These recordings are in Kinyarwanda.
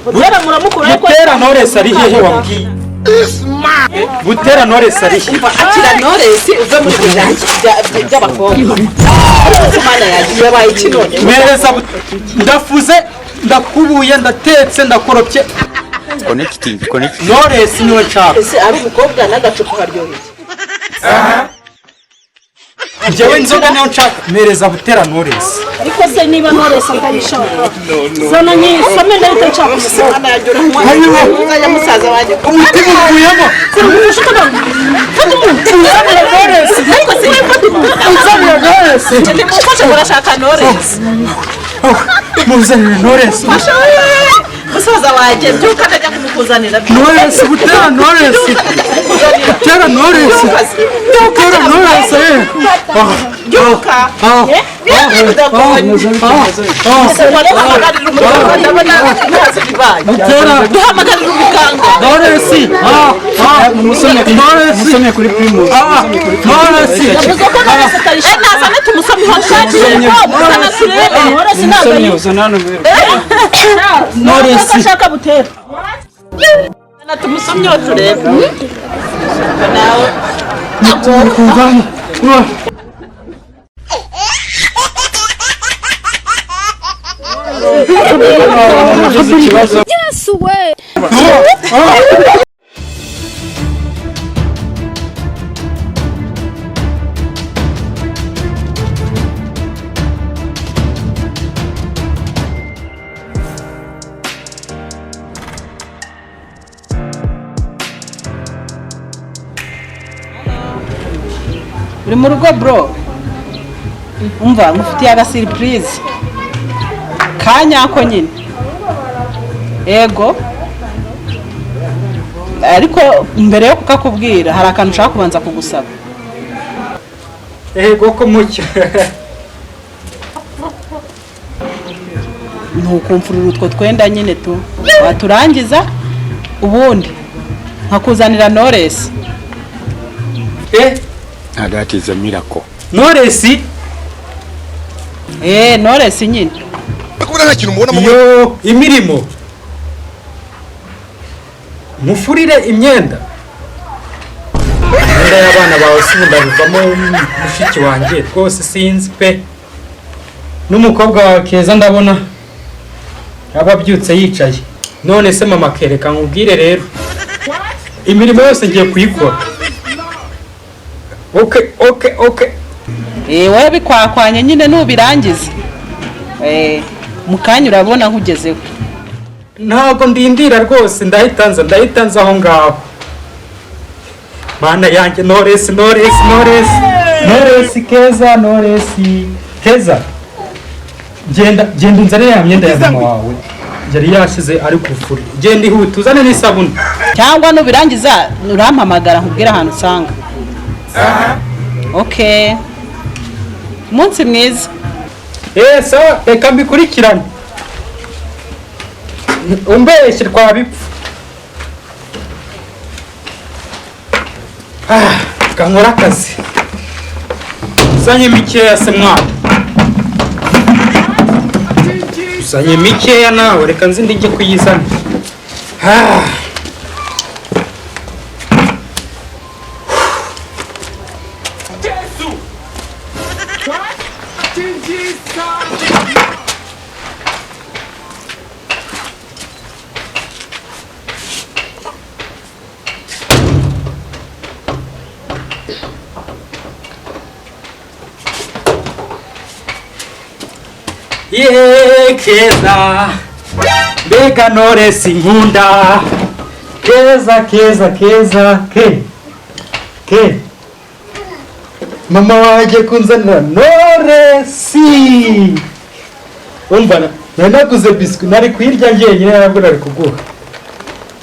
Butera muramukura ariko Butera Knowless ari hehe wambwiye Butera Knowless ari akira Knowless uve mu by'abakobwa ariko Mana yagiye baye kinone mereza ndafuze ndakubuye ndatetse ndakoropye connecting Knowless niwe nshaka ese ari umukobwa n'agacupa karyoheye njyewe inzoga niyo nshaka mereza Butera Knowless ariko se niba Knowless atabishaka zana nyisome ndahita nshaka Mana yagira umwanya musaza wanjye umutima uvuyemo nimufashe murashaka Knowless muzanire Knowless musaza wanjye byuka ndajya kumukuzanira Knowless Butera Knowless Butera Knowless Butera Knowless byuka duhamagarira umuganga Knowless musomye kuri primus Knowless nazane tumusomeho musomye uzanano Knowless ashaka Butera tumusomyeho turebe nawe Yes way uri mu rugo bro umva ngufitiye aga surprise kanyako nyine ego ariko mbere yo kukakubwira hari akantu ushaka kubanza kugusaba ego ko mucyo ntukumfurira utwo twenda nyine tu waturangiza ubundi nkakuzanira Knowless that is a miracle Knowless Knowless nyine Akubona nta kintu mubona yo imirimo mufurire imyenda y'abana bawe sibunda bivamo mushiki wanjye rwose sinzi pe n'umukobwa wawe keza ndabona ababyutse yicaye none se mama kereka nkubwire rero imirimo yose ngiye kuyikora okay wowe bikwakwanye nyine nubirangiza mu kanya urabona nkugezeho ntabwo ndindira rwose ndahitanza aho ngaho Mana yanjye Knowless keza genda unzanire ya myenda ya mama wawe yari yashize ari kufuri genda ihute uzane n'isabune cyangwa nubirangiza urampamagara nkubwira ahantu usanga okay umunsi mwiza sawa reka mbikurikirane umbeshye twabipfa kankora akazi uzanye mikeya se mwana uzanye mikeya nawe reka nzi ndijye kuyizana keza mbega Knowless nkunda keza ke mama waje kunzanira Knowless umva naguze biscuit nari kwirya njyenyine ntabwo nari kuguha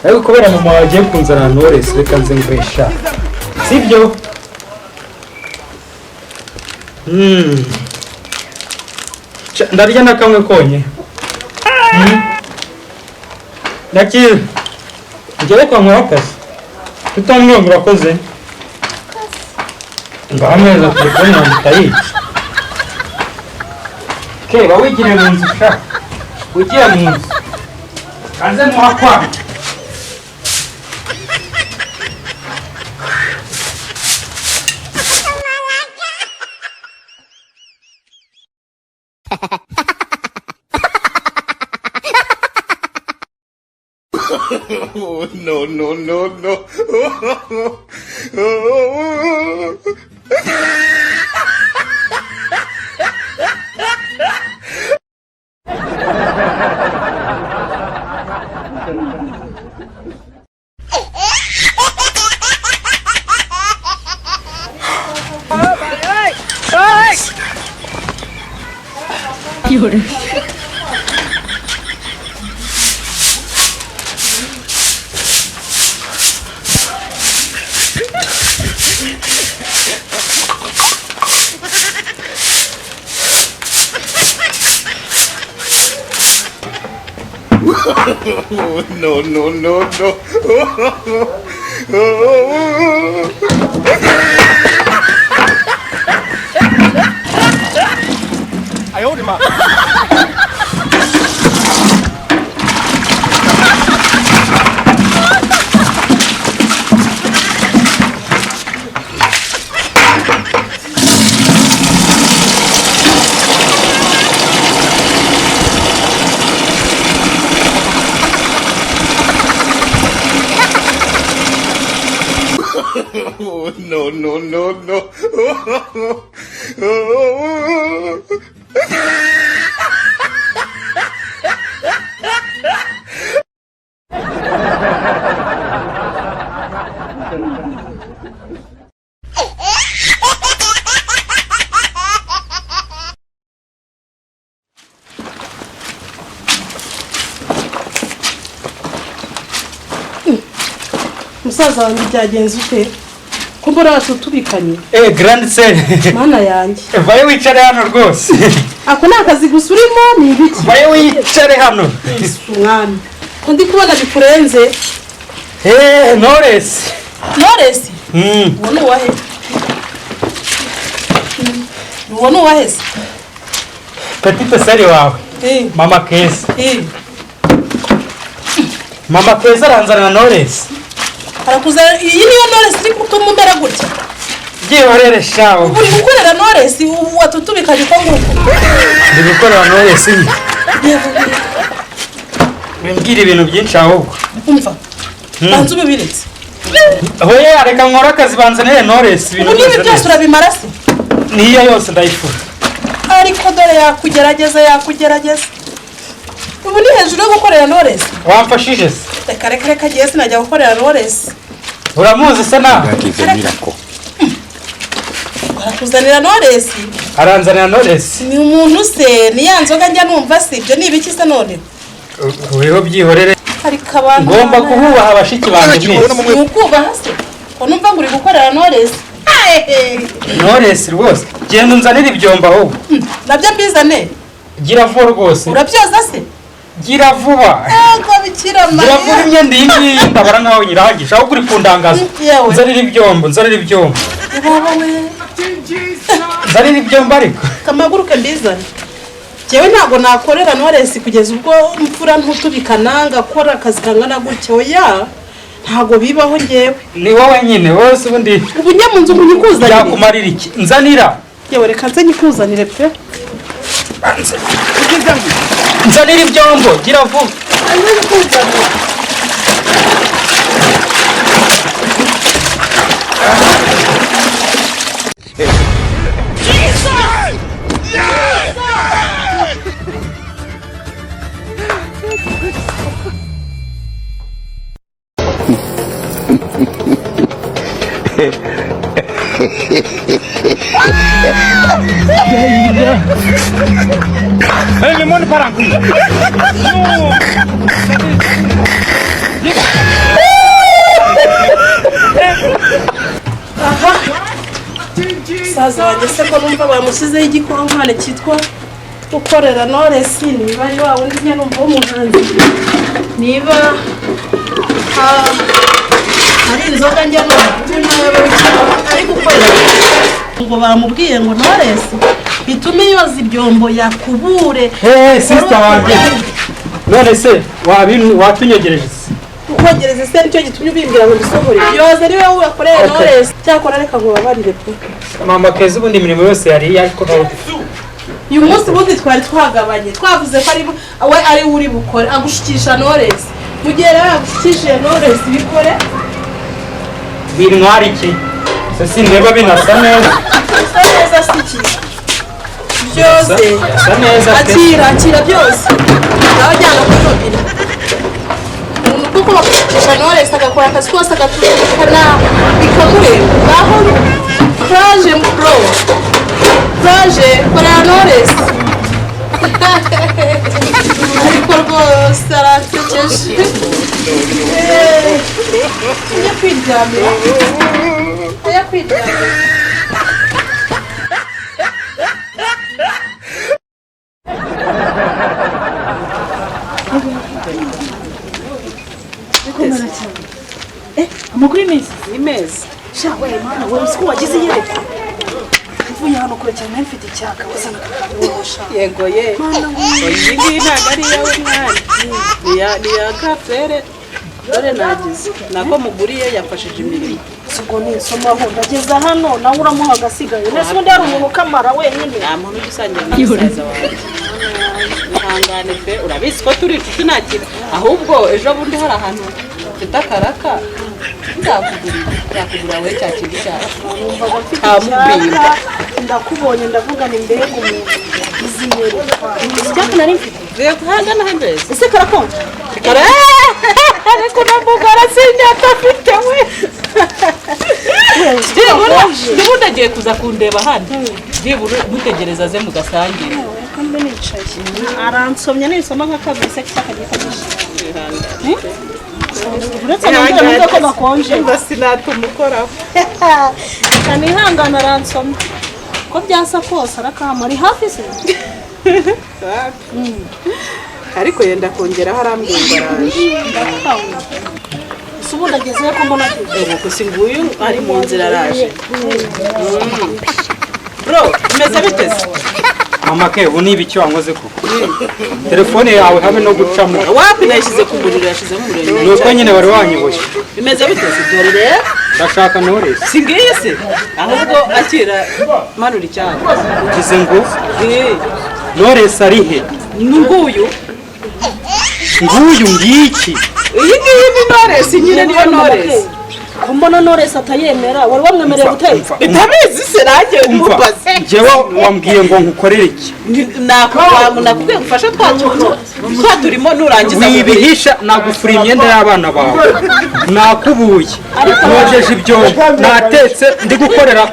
ariko kubera mama waje kunzanira Knowless reka nze ngwesha sibyo ndarya na kamwe konye nakira njyewe kwa nkora akazi tutambwiye ngo urakoze ngahameza telefone yanjye utayica ba wigire mu nzu sha wigira mu nzu Kanze mwakwa. Oh, no, no, no, no. Oh, no, no, no, no. I owed him up. Oh, no, no, no, no. Musaza wanjye byagenze ute? Ko mbona tubikanye. Grand sir. Mana yanjye. Vaye wicare hano rwose. Ako nakazi gusa urimo ni ibiki? Vaye wicare hano. Umwami. Ko ndi kubona bikurenze. Knowless. Knowless? Wono wahe? Wono wahe? Petite sœur wawe. Mama Keza. Mama Keza aranzana na Knowless. Arakuza iyi niyo Knowless iri gutuma mbera gutya. Gihorere shawo. Uri gukorera Knowless watutubikaje ko nguko. Ndi gukorera Knowless. Mbwira ibintu byinshi ahubwo. Umva. Banzu bibiretse. Hoye areka nkora akazi banzanire Knowless ibintu byose urabimara se. Niyo yose ndayifura. Ariko dore yakugerageza. Ubu ni hejuru yo gukorera Knowless. Wamfashije se? Reka giye sinajya gukorera Knowless. Uramuzi se na? Agatize Miracle. Arakuzanira Knowless. Aranzanira Knowless. Ni umuntu se ni ya nzoga njya numva se ibyo ni ibiki se none? Weho byihorere. Ariko abantu ngomba kububaha abashiki banjye mwese. Nukubaha se? Ko numva nguri gukorera Knowless. Knowless rwose. Genda unzanira ibyomba ahubwo. Nabyo mbizane. Gira vuba rwose. Urabyoza se? Gira vuba. Ko bikira Mariya. Gira vuba imyenda iyi ndabara nkaho nyirahagisha aho kuri kundangaza. Nzanira ibyombo. Baba we. Nzanira ibyombo ariko. Kamaguruke mbizane. Jewe ntago nakorera Knowless kugeza ubwo mfura ntutubikana ngakora akazi kangana gutyo ya. Ntago bibaho ngewe. Ni wowe nyine wose ubundi. Ubunye mu nzu munyikuzanire. Yakumarira iki? Nzanira. Yewe reka nze nyikuzanire pe. Nzanira ibyombo. Gira vuba. Anze nyikuzanire. Hey, limone para aqui. Saza wanjye se ko numva bamushyizeho igikonkwane cyitwa gukorera Knowless niba ari wa wundi njya numva w'umuhanzi niba hari inzoga njya numva ari gukorera ngo bamubwiye ngo Knowless bitume yoza ibyombo yakubure sister wanjye none se watunyegereje ukwegereza se nicyo gitumye ubimbwira ngo dusohore yoze niwe wakoreye Knowless cyakora reka ngo babarire pe mama Keza ubundi imirimo yose yari ariko uyu munsi ubundi twari twagabanye twavuze ko ari uri bukore agushikisha Knowless mu gihe rero yagushikishije Knowless bikore bintwara iki se sindeba binasa neza siki byose akira byose nawe jyana kuri robine umuntu kuko bagushikisha Knowless agakora akazi kose agatukana bikamureba ngaho Praje Pro Praje kora Knowless ariko rwose arategereje ujya kwiryamira amakuru y'imezi imezi shawe mwana wowe uzi ko wagize iyerekwa uvuye hano kure cyane mfite icyaka wasanga kakabosha yego ye iyi ngiyi ntabwo ari iyawe mwana ni iya gafere dore nagize nako muguriye yafashije imirimo sigo nisoma aho ndageza hano nawe uramuha agasigaye nese ubundi hari umuntu ukamara wenyine nta muntu ugisangira n'umusaza wawe ihangane pe urabizi ko turi inshuti ntakira ahubwo ejo bundi hari ahantu mfite akaraka nzakugurira wowe cya kintu cyawe numvaga mfite icyaka ndakubonye ndavuga ni mbega umuntu iziyerekwa icyaka nari mfite hagana hambese ese karakonje ariko nambuga arasinyata afite we ndibundi agiye kuza kundeba hano ndibura mutegereza aze mugasangire kambe nicaye aransomye nisoma nka kabiri se cyaka gikagisha uretse nambwira muze ko gakonje sinatuma ukoraho kanihangana aransomye ko byasa kose arakama ari hafi se ariko yenda kongeraho arambwira araje ubundi agezeyo ko mbona gusa nguyu ari mu nzira araje bro umeze biteze mama Ke ubu niba icyo wankoze koko telefone yawe habe no gucamo wapi nayishyize ku muriro yashizemo umuriro nuko nyine wari wanyiboshye bimeze biteze dore rero ndashaka Knowless singiye se ahubwo akira manura icyaka ugize ngo Knowless ari he nguyu ngiki iyi ngiyi ni Knowless nyine niyo Knowless ko mbona Knowless atayemera wari wamwemereye guteza itabizi se nanjye umubaze njyewe wambwiye ngo nkukorere iki nakubwiye gufasha twa turimo nurangiza wibihisha nagufura imyenda y'abana bawe nakubuye nogeje ibyombo natetse ndi gukorera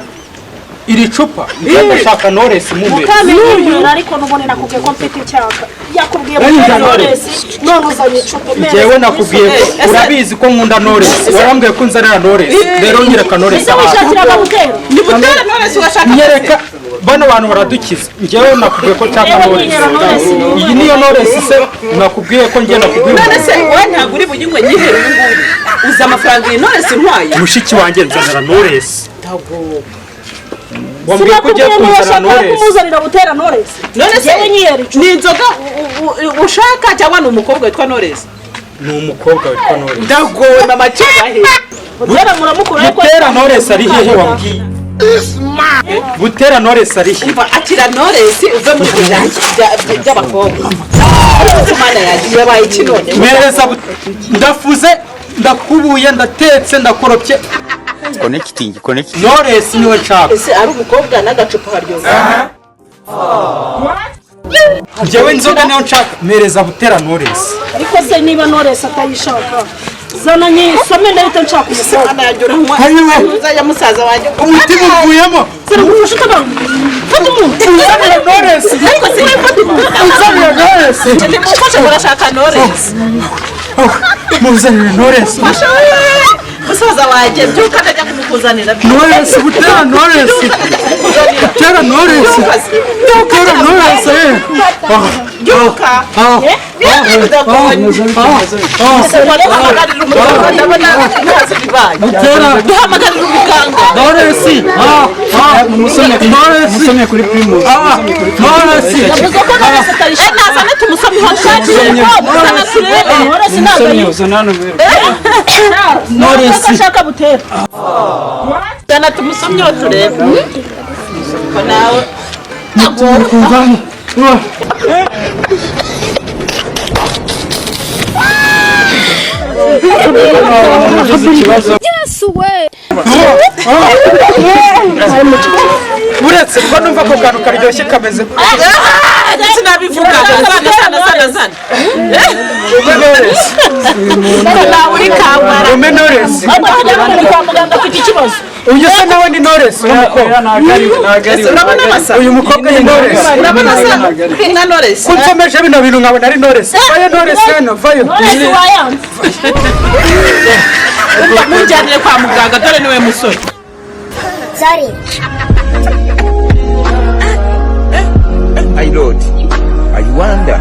iri cupa ndashaka Knowless mumbere mukamenya ariko nubone nakubwiye ko mfite icyaka yakubwiye ko Knowless none uzanye icupa njyewe nakubwiye urabizi ko nkunda Knowless warambwiye ko nzanira Knowless rero nyereka Knowless ese wishakira agutera ni butera Knowless washaka nyereka bano bantu baradukiza njyewe nakubwiye ko nshaka Knowless iyi niyo Knowless se nakubwiye ko njye nakubwiye none se wowe ntabwo uri bunywe nyihere uyu nguyu uzi amafaranga iyi Knowless ntwaye mushiki wanjye nzanira Knowless wambwiye ko ugiye kunzanira Knowless kumuzanira gutera Knowless none se ni inzoga ushaka cyangwa ni umukobwa witwa Knowless ni umukobwa witwa Knowless ndagowe mama cyahe butera muramukura ariko Butera Knowless ari hehe wambwiye Butera Knowless ari hehe akira Knowless uve mu by'abakobwa ariko Imana yagiye yabaye ikinone mereza ndafuze ndakubuye ndatetse ndakoropye connecting Knowless niwe nshaka ese ari umukobwa n'agacupa haryoza njyewe inzoga niyo nshaka mereza Butera Knowless ariko se niba Knowless atayishaka zana nyisome ndahita nshaka umukobwa anajura nkwa hariwe uzajya musaza wanjye umutima uvuyemo sinagufasha utabara fata umuntu uzanira Knowless ariko se fata umuntu uzanira Knowless ndimufasha murashaka Knowless muzanira Knowless musaza wanjye byuka ndajya kumukuzanira Knowless butera Knowless tera Knowless tera Knowless byuka duhamagarira umuganga ndabona ntazi bibaye duhamagarira umuganga Knowless musome kuri Primus Knowless yavuze ko Knowless atarishaka nazane tumusomeho musana turebe Musomye uzonano Knowless ashaka butera zana tumusomyeho turebe ko nawe uretse ko numva ko kantu karyoshye kameze sinabivuga zana nawe uri kambara ume Knowless kwa muganga afite ikibazo uyu se nawe ni Knowless urabona basa uyu mukobwa ni Knowless urabona sa nka Knowless kunsomeje bino bintu nkabona ari Knowless vayo Knowless hano vayo Knowless wayanze mujyanire kwa muganga dore niwe musore My lord, I wonder